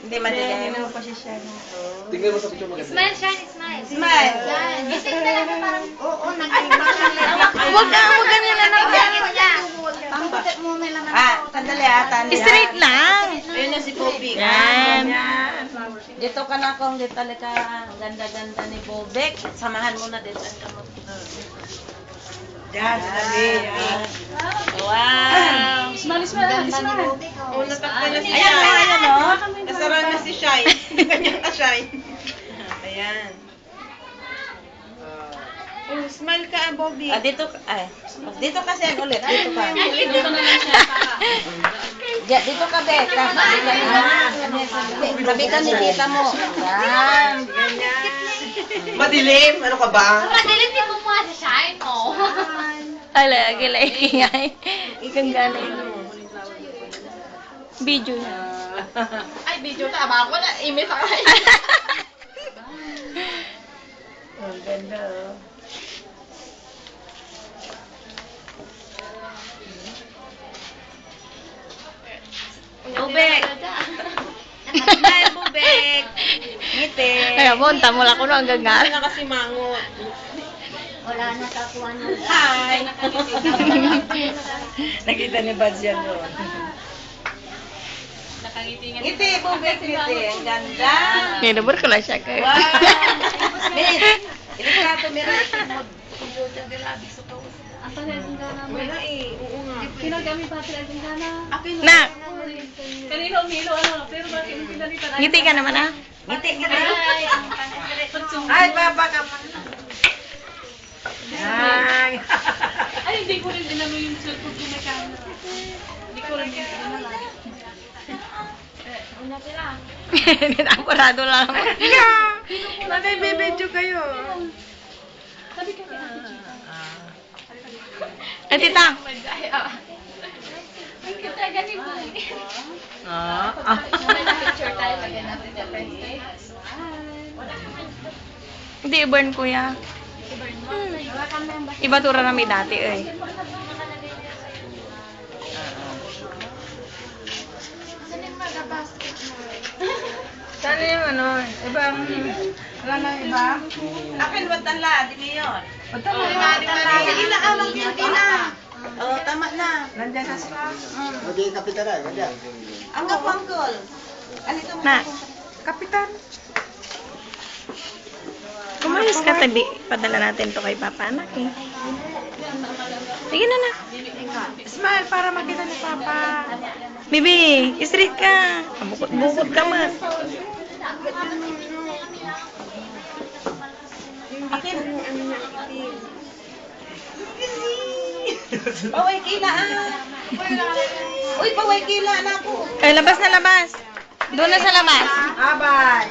Hindi madilim. Hindi naman pa siya. Tingnan mo sa picture maganda. Smile, shine, smile. Smile. Isip talaga parang, Oo, nag-iba. Huwag ka niya na pangit niya. Pambutit mo nila na. Sandali Tanya. Straight lang. Ayun na si Bobby. Yan. Dito ka na kung dito talaga ganda-ganda ni Bobek. Samahan mo na dito ang kamot. Yan, sandali. Wow. Smile. Oh, natakpan na si Shai. Ayan o. Nasarang na si Shai. Ganyan ka, Shai. Ayan. Oh, smile ka, Bobby. Dito kasi ulit. Dito ka. Dito ka na lang siya. Dito ka, Beka. Tabi ka ni tita mo. Yan. Madilim. Ano ka ba? Madilim din mo mga sa shine, oh. Ala, gilay. Ikang ganay. Video niya. Ay, video ka. Aba ako na. Imit ako. Ang ganda, oh. Bubek! Smile, Bubek! Ngiti! Ay, monta mo lang ko no, ang gagal. Ano na kasi mangot? Wala na tapuan mo. Hi! Nakita ni Bads yan doon. Ngiti, Bubek, ngiti. Ang ganda! Nilabor ko lang siya kayo. Wow! Miss! Ilitrato, mira. Computer de labi sa kawas. Apa na yung gana mo? Wala eh. Oo nga. Kinagamit pa sila yung gana. Na, Kanino umilo, ano? Pero bakit yung pinalitan? ngiti ka naman ah. Ngiti, ngiti. Ay, baba ka man. Ay. Ay, hindi ko rin dinalo yung cellphone ko may camera. Hindi ko rin dinala. Una sila. Apurado lang ako. Nabibidyo kayo. Sabi ka kaya. Ay, tita. Kita ganito. Picture tayo pag natin sa friends. Hindi, burn kuya. Iba tura na may dati eh. Sana yung ano, ibang, wala na iba? Akin, watanla. Di ngayon. Ba't mo iba? Sige na, awang hindi na. Oo, tama na. Nandiyan na sila. Magiging kapitan na, ganyan. Ang kapangkol. Alito mo. Na, Kapitan. kumayos ka tabi. Padala natin to kay Papa anak eh. Sige na na. Smile para makita ni Papa. Bibi, straight ka. Bukod ka man. Akin. Paway kila Uy, paway kila na ako. Ay, labas na labas. Doon na sa labas. Abay.